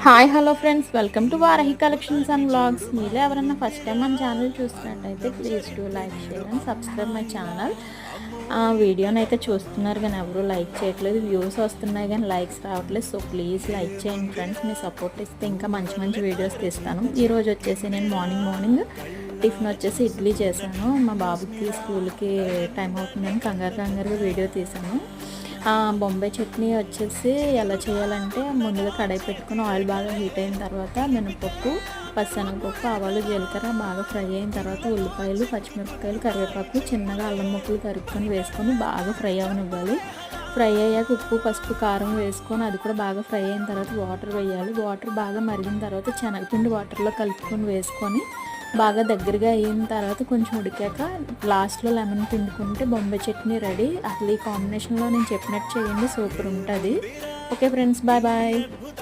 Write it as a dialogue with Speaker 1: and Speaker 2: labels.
Speaker 1: Hi hello friends, welcome to Varahi collections and vlogs. మీరు ఎవరన్నా first time మన channel చూస్తున్నట్టయితే please do like, share and subscribe my channel. వీడియోని అయితే చూస్తున్నారు కానీ ఎవరు లైక్ చేయట్లేదు. వ్యూస్ వస్తున్నాయి కానీ లైక్స్ రావట్లేదు. సో ప్లీజ్ లైక్ చేయండి ఫ్రెండ్స్. మీ సపోర్ట్ ఇస్తే ఇంకా మంచి మంచి వీడియోస్ తీస్తాను. ఈరోజు వచ్చేసి నేను మార్నింగ్ టిఫిన్ వచ్చేసి ఇడ్లీ చేశాను. మా బాబుకి స్కూల్కి టైం అవుతుందని కంగారుగా వీడియో తీశాను. బొంబాయి చట్నీ వచ్చేసి ఎలా చేయాలంటే, ముందుగా కడాయి పెట్టుకుని ఆయిల్ బాగా హీట్ అయిన తర్వాత మినపప్పు, పచ్చెనగపప్పు, ఆవాలు, జీలకర్ర బాగా ఫ్రై అయిన తర్వాత ఉల్లిపాయలు, పచ్చిమిరపకాయలు, కరివేపాకు, చిన్నగా అల్లం ముక్కలు తరుక్కొని వేసుకొని బాగా ఫ్రై అవనివ్వాలి. ఫ్రై అయ్యాక ఉప్పు, పసుపు, కారం వేసుకొని అది కూడా బాగా ఫ్రై అయిన తర్వాత వాటర్ వేయాలి. వాటర్ బాగా మరిగిన తర్వాత శనగపిండి వాటర్లో కలుపుకొని వేసుకొని బాగా దగ్గరగా అయిన తర్వాత కొంచెం ఉడికాక లాస్ట్లో లెమన్ పిండుకుంటే బొంబాయి చట్నీ రెడీ. అసలు ఈ కాంబినేషన్లో నేను చెప్పినట్టు చేయండి, సూపర్ ఉంటుంది. Okay friends, bye bye.